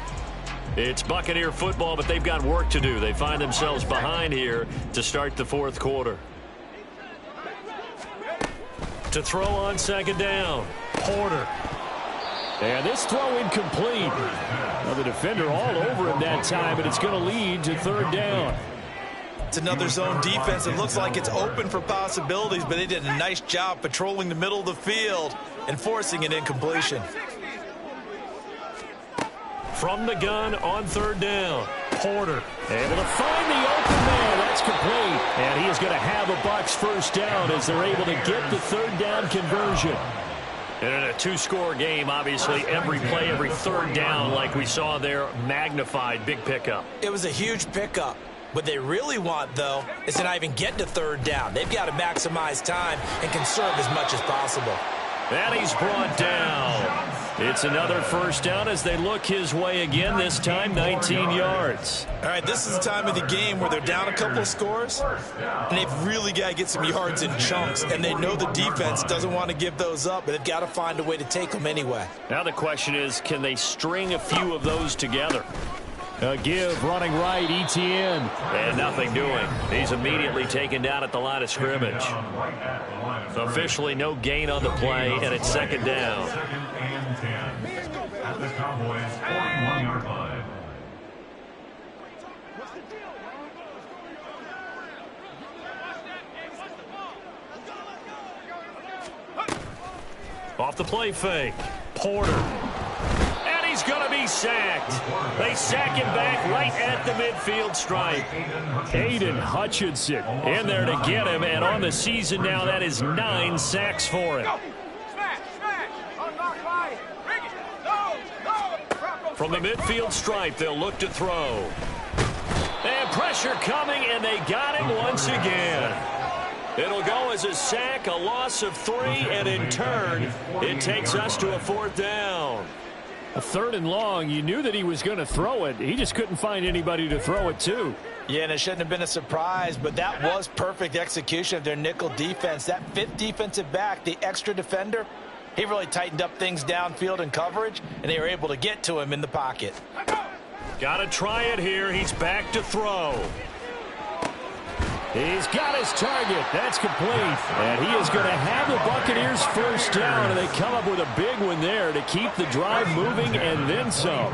It's Buccaneer football, but they've got work to do. They find themselves behind here to start the fourth quarter. To throw on second down, Porter. And this throw incomplete. Well, the defender all over him that time, and it's going to lead to third down. It's another zone defense. It looks like it's open for possibilities, but they did a nice job patrolling the middle of the field and forcing an incompletion. From the gun on third down, Porter able to find the open man. That's complete. And he is going to have a Bucs first down as they're able to get the third down conversion. And in a two-score game, obviously, every play, every third down, like we saw there, magnified, big pickup. It was a huge pickup. What they really want, though, is to not even get to third down. They've got to maximize time and conserve as much as possible. And he's brought down. It's another first down as they look his way again, this time 19 yards. All right, this is the time of the game where they're down a couple of scores, and they've really got to get some yards in chunks, and they know the defense doesn't want to give those up, but they've got to find a way to take them anyway. Now the question is, can they string a few of those together? A give running right, ETN. And nothing doing. He's immediately taken down at the line of scrimmage. Officially no gain on the play, and it's second down. At the Cowboys' 41-yard line. Off the play fake. Porter. And he's going to be sacked. They sack him back right at the midfield stripe. Aiden Hutchinson in there to get him, and on the season now, that is 9 sacks for him. From the midfield stripe, they'll look to throw. And pressure coming, and they got him once again. It'll go as a sack, a loss of 3, and in turn, it takes us to a fourth down. A third and long, you knew that he was going to throw it. He just couldn't find anybody to throw it to. Yeah, and it shouldn't have been a surprise, but that was perfect execution of their nickel defense. That fifth defensive back, the extra defender, he really tightened up things downfield in coverage, and they were able to get to him in the pocket. Got to try it here. He's back to throw. He's got his target. That's complete. And he is going to have the Buccaneers first down, and they come up with a big one there to keep the drive moving and then some.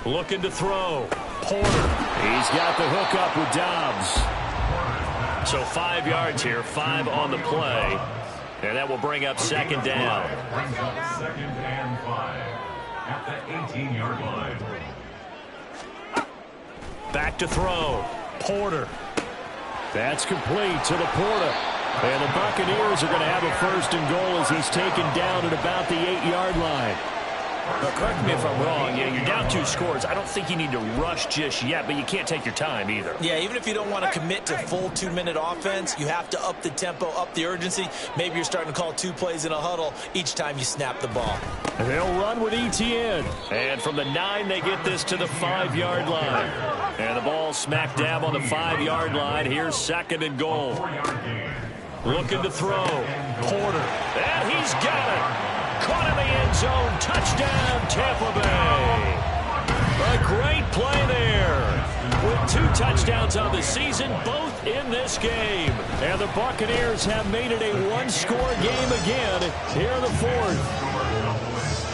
Looking to throw. Porter. He's got the hook up with Dobbs. So 5 yards here, 5 on the play. And that will bring up second down. Brings up second and 5 at the 18-yard line. Back to throw. Porter. That's complete to the Porter. And the Buccaneers are going to have a first and goal as he's taken down at about the 8-yard line. Now, correct me if I'm wrong. Yeah, you're down 2 scores. I don't think you need to rush just yet, but you can't take your time either. Yeah, even if you don't want to commit to full 2-minute offense, you have to up the tempo, up the urgency. Maybe you're starting to call 2 plays in a huddle each time you snap the ball. And they'll run with ETN. And from the 9, they get this to the 5-yard line. And the ball smack dab on the 5-yard line. Here's second and goal. Looking to throw. Porter. And he's got it. Caught in the end zone. Touchdown, Tampa Bay. A great play there. With 2 touchdowns on the season, both in this game. And the Buccaneers have made it a 1-score game again here in the 4th.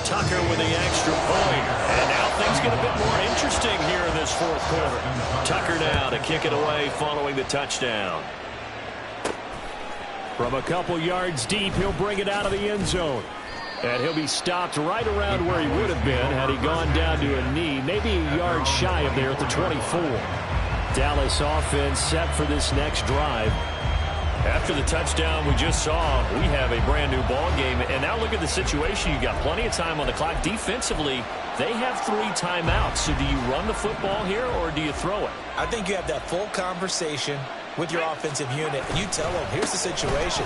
Tucker with the extra point. And now things get a bit more interesting here in this 4th quarter. Tucker now to kick it away following the touchdown. From a couple yards deep, he'll bring it out of the end zone. And he'll be stopped right around where he would have been had he gone down to a knee, maybe a yard shy of there at the 24. Dallas offense set for this next drive. After the touchdown we just saw, we have a brand new ball game. And now look at the situation. You've got plenty of time on the clock. Defensively, they have 3 timeouts. So do you run the football here or do you throw it? I think you have that full conversation with your offensive unit, and you tell them, here's the situation.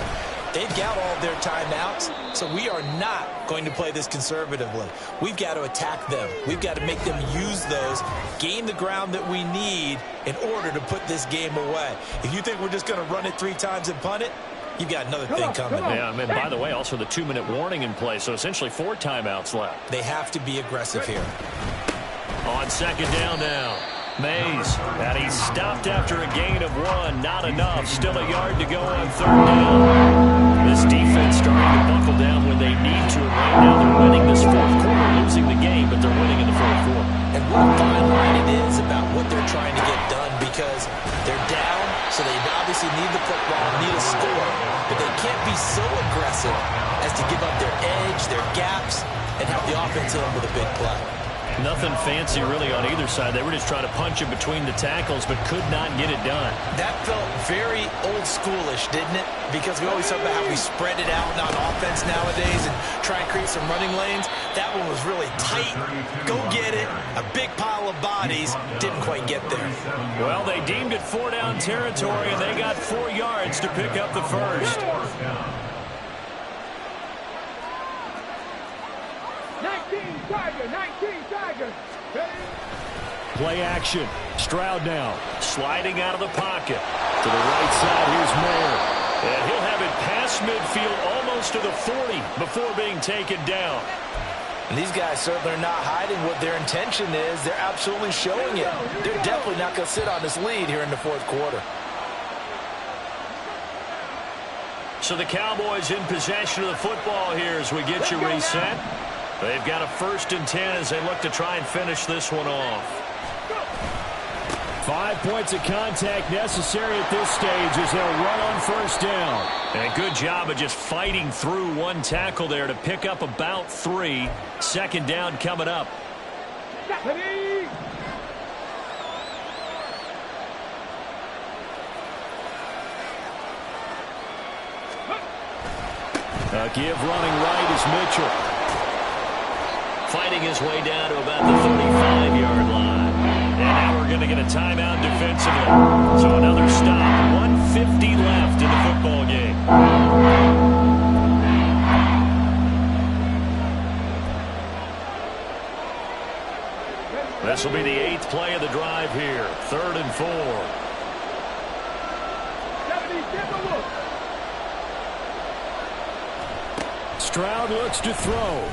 They've got all of their timeouts, so we are not going to play this conservatively. We've got to attack them. We've got to make them use those, gain the ground that we need in order to put this game away. If you think we're just going to run it 3 times and punt it, you've got another thing coming. Yeah, and by the way, also the 2-minute warning in play, so essentially 4 timeouts left. They have to be aggressive here. On second down now. Mays, and he's stopped after a gain of 1. Not enough. Still a yard to go on 3rd down. This defense starting to buckle down when they need to. And right now they're winning this 4th quarter, losing the game, but they're winning in the 4th quarter. And what a fine line it is about what they're trying to get done, because they're down, so they obviously need the football, need a score, but they can't be so aggressive as to give up their edge, their gaps, and have the offense hit them with a big play. Nothing fancy really on either side. They were just trying to punch in between the tackles, but could not get it done. That felt very old schoolish, didn't it? Because we always talk about how we spread it out on offense nowadays and try and create some running lanes. That one was really tight. Go get it. A big pile of bodies. Didn't quite get there. Well, they deemed it 4-down territory, and they got 4 yards to pick up the first. 19 Tigers. Play action. Stroud now. Sliding out of the pocket. To the right side, here's Moore. And he'll have it past midfield almost to the 40 before being taken down. And these guys certainly are not hiding what their intention is. They're absolutely showing it. They're definitely not going to sit on this lead here in the 4th quarter. So the Cowboys in possession of the football here as we get you reset. They've got a 1st and 10 as they look to try and finish this one off. 5 points of contact necessary at this stage as they'll run on 1st down. And a good job of just fighting through one tackle there to pick up about 3. 2nd down coming up. A give running right is Mitchell. Fighting his way down to about the 35-yard line. And now we're going to get a timeout defensively. So another stop. 1:50 left in the football game. This will be the 8th play of the drive here. 3rd and 4. Stroud looks to throw.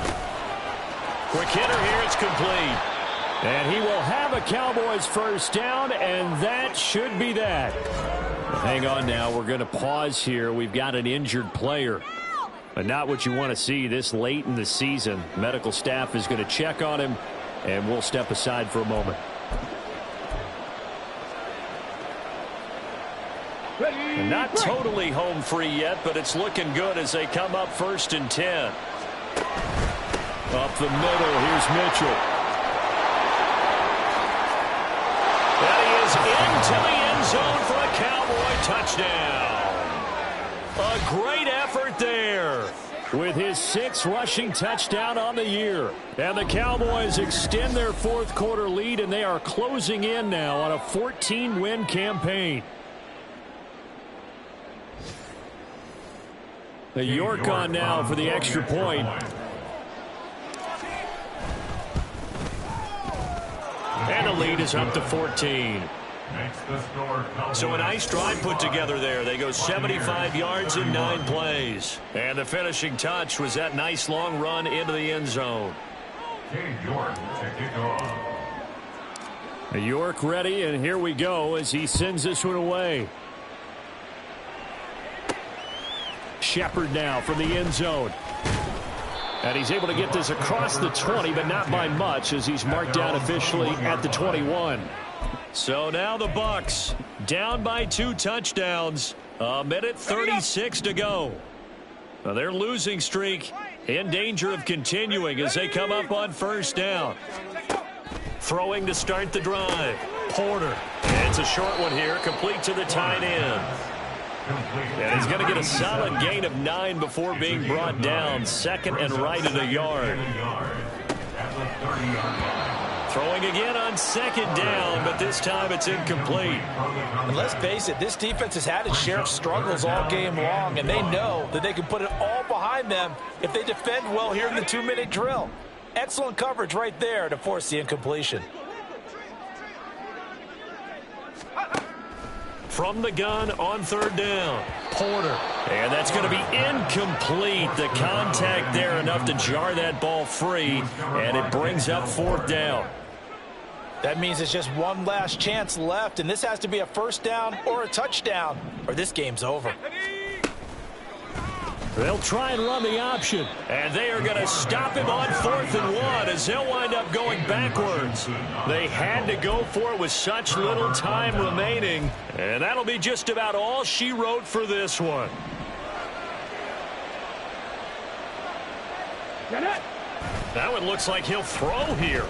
Quick hitter here. It's complete. And he will have a Cowboys 1st down, and that should be that. Hang on now. We're going to pause here. We've got an injured player. But not what you want to see this late in the season. Medical staff is going to check on him, and we'll step aside for a moment. And not totally home free yet, but it's looking good as they come up 1st and 10. Up the middle, here's Mitchell. And he is into the end zone for a Cowboy touchdown. A great effort there. With his 6th rushing touchdown on the year. And the Cowboys extend their 4th quarter lead, and they are closing in now on a 14-win campaign. The York on now for the extra point. And the lead is up to 14. So a nice drive put together there. They go 75 yards in 9 plays. And the finishing touch was that nice long run into the end zone. York ready, and here we go as he sends this one away. Shepard now from the end zone. And he's able to get this across the 20, but not by much as he's marked down officially at the 21. So now the Bucs down by 2 touchdowns. 1:36 to go. Now their losing streak in danger of continuing as they come up on 1st down. Throwing to start the drive. Porter. And it's a short one here, complete to the tight end. And he's going to get a solid gain of 9 before being brought down. 2nd and right at a yard. Throwing again on 2nd down, but this time it's incomplete. And let's face it, this defense has had its share of struggles all game long, and they know that they can put it all behind them if they defend well here in the 2-minute drill. Excellent coverage right there to force the incompletion. From the gun on 3rd down. Porter. And that's going to be incomplete. The contact there enough to jar that ball free. And it brings up 4th down. That means it's just one last chance left, and this has to be a first down or a touchdown, or this game's over. They'll try and run the option, and they are going to stop him on 4th and 1 as they'll wind up going backwards. They had to go for it with such little time remaining, and that'll be just about all she wrote for this one. That one looks like he'll throw here.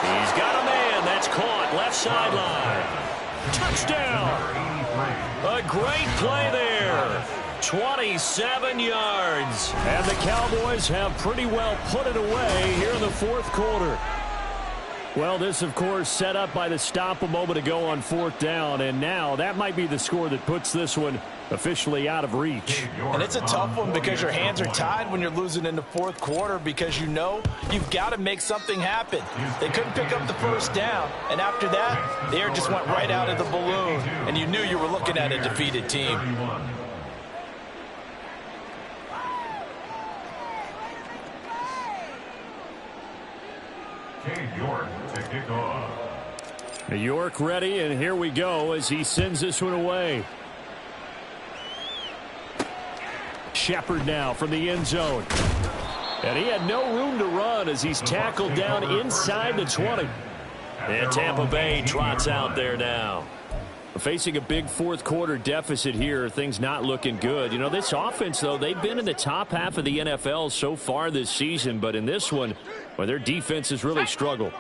He's got a man. That's caught. Left sideline. Touchdown. A great play there. 27 yards. And the Cowboys have pretty well put it away here in the 4th quarter. Well, this, of course, set up by the stop a moment ago on 4th down. And now that might be the score that puts this one officially out of reach. And it's a tough one because your hands are tied when you're losing in the 4th quarter because you know you've got to make something happen. They couldn't pick up the first down, and after that, the air just went right out of the balloon, and you knew you were looking at a defeated team. York ready, and here we go as he sends this one away. Shepard now from the end zone. And he had no room to run as he's tackled down inside the 20. And Tampa Bay trots out there now. Facing a big 4th quarter deficit here, things not looking good. You know, this offense, though, they've been in the top half of the NFL so far this season. But in this one, well, their defense has really struggled.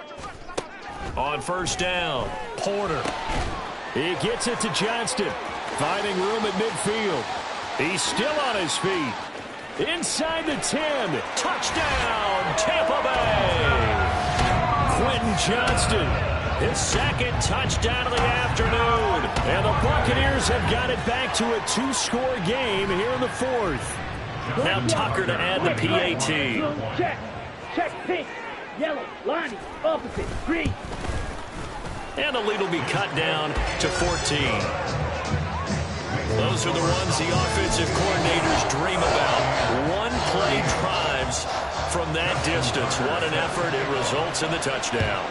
On 1st down, Porter. He gets it to Johnston. Finding room at midfield. He's still on his feet. Inside the 10. Touchdown, Tampa Bay. Quentin Johnston. His 2nd touchdown of the afternoon. And the Buccaneers have got it back to a 2-score game here in the 4th. Now Tucker to add the PAT. Check, pink, yellow, lining, opposite, green. And the lead will be cut down to 14. Those are the ones the offensive coordinators dream about. One-play drives from that distance. What an effort. It results in the touchdown.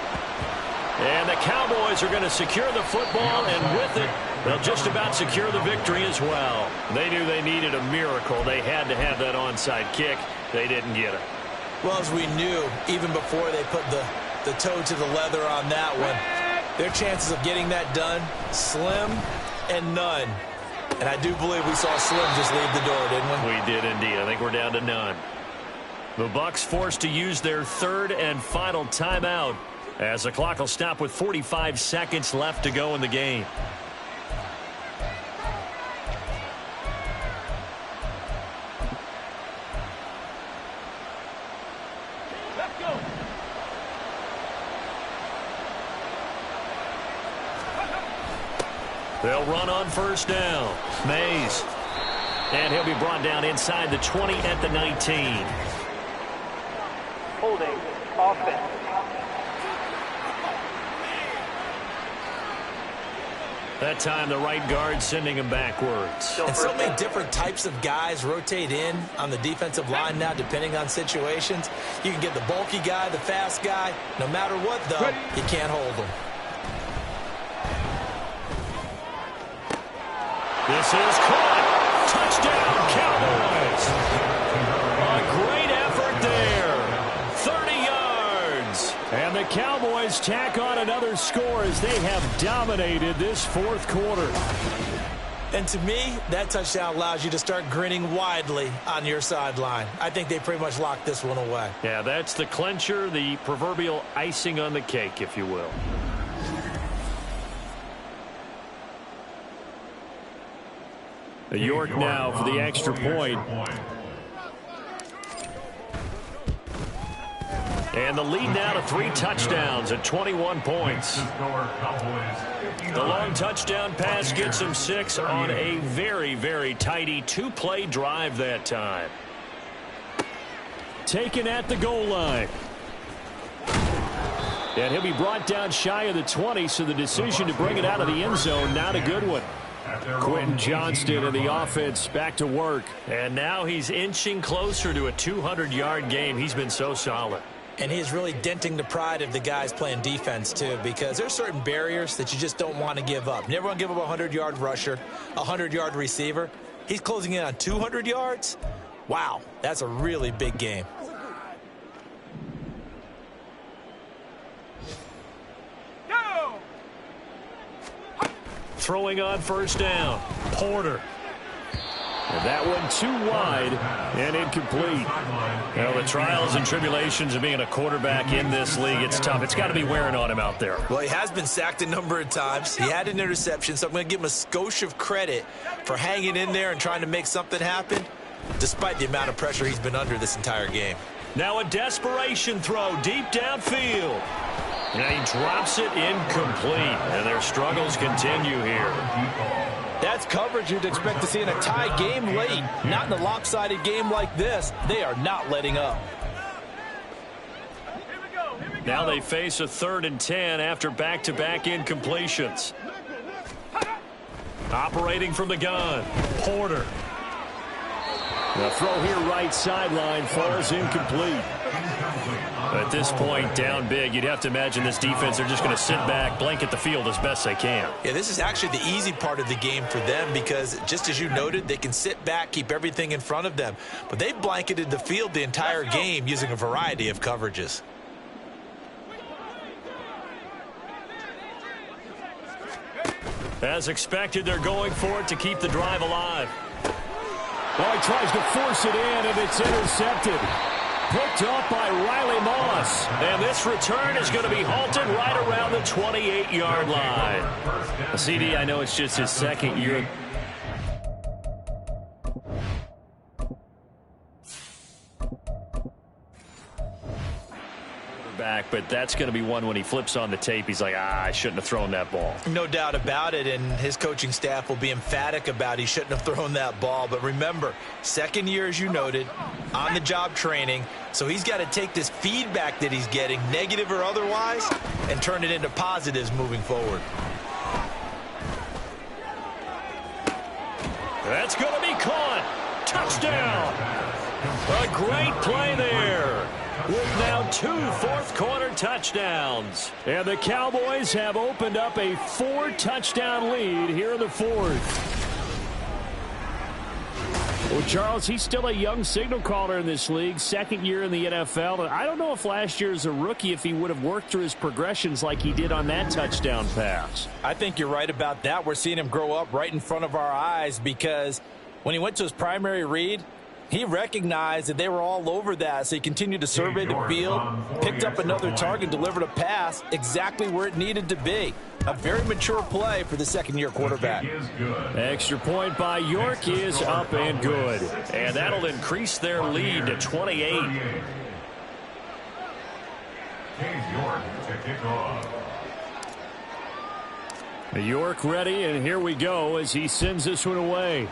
And the Cowboys are going to secure the football, and with it, they'll just about secure the victory as well. They knew they needed a miracle. They had to have that onside kick. They didn't get it. Well, as we knew, even before they put the toe to the leather on that one, their chances of getting that done, slim and none. And I do believe we saw Slim just leave the door, didn't we? We did indeed. I think we're down to none. The Bucs forced to use their 3rd and final timeout as the clock will stop with 45 seconds left to go in the game. Let's go. They'll run on 1st down. Mays. And he'll be brought down inside the 20 at the 19. Holding, offense. That time the right guard sending him backwards. And so many different types of guys rotate in on the defensive line now, depending on situations. You can get the bulky guy, the fast guy. No matter what, though, you can't hold them. This is caught. Touchdown, Cowboys. A great effort there. 30 yards. And the Cowboys tack on another score as they have dominated this 4th quarter. And to me, that touchdown allows you to start grinning widely on your sideline. I think they pretty much locked this one away. Yeah, that's the clincher, the proverbial icing on the cake, if you will. York now for the extra point. And the lead now to 3 touchdowns at 21 points. The long touchdown pass gets him 6 on a very, very tidy 2-play drive that time. Taken at the goal line. And he'll be brought down shy of the 20, so the decision to bring it out of the end zone, not a good one. Quentin Johnston and the offense back to work. And now he's inching closer to a 200-yard game. He's been so solid. And he is really denting the pride of the guys playing defense, too, because there's certain barriers that you just don't want to give up. You never want to give up a 100-yard rusher, a 100-yard receiver. He's closing in on 200 yards. Wow, that's a really big game. Throwing on first down, Porter. And that one too wide and incomplete. Well, the trials and tribulations of being a quarterback in this league, it's tough. It's got to be wearing on him out there. Well, he has been sacked a number of times. He had an interception, so I'm going to give him a skosh of credit for hanging in there and trying to make something happen, despite the amount of pressure he's been under this entire game. Now a desperation throw deep downfield. And he drops it incomplete. And their struggles continue here. That's coverage you'd expect to see in a tie game late. Not in a lopsided game like this. They are not letting up. Now they face a 3rd and 10 after back-to-back incompletions. Operating from the gun, Porter. The throw here right sideline falls incomplete. At this point, down big, you'd have to imagine this defense, they're just going to sit back, blanket the field as best they can. Yeah, this is actually the easy part of the game for them because, just as you noted, they can sit back, keep everything in front of them. But they've blanketed the field the entire game using a variety of coverages. As expected, they're going for it to keep the drive alive. Well, he tries to force it in, and it's intercepted. Picked up by Riley Moss. And this return is going to be halted right around the 28-yard line. CD, I know it's just his second year. Back, but that's going to be one when he flips on the tape. He's like, I shouldn't have thrown that ball. No doubt about it, and his coaching staff will be emphatic about he shouldn't have thrown that ball. But remember, second year, as you noted, on-the-job training, so he's got to take this feedback that he's getting, negative or otherwise, and turn it into positives moving forward. That's going to be caught. Touchdown. A great play there. With now 2 fourth-quarter touchdowns. And the Cowboys have opened up a 4-touchdown lead here in the 4th. Well, Charles, he's still a young signal caller in this league, second year in the NFL. And I don't know if last year as a rookie, if he would have worked through his progressions like he did on that touchdown pass. I think you're right about that. We're seeing him grow up right in front of our eyes because when he went to his primary read, he recognized that they were all over that, so he continued to survey the field, picked up another target, delivered a pass exactly where it needed to be. A very mature play for the second-year quarterback. Extra point by York is up and good. And that'll increase their lead to 28. York to kick off. York ready, and here we go as he sends this one away.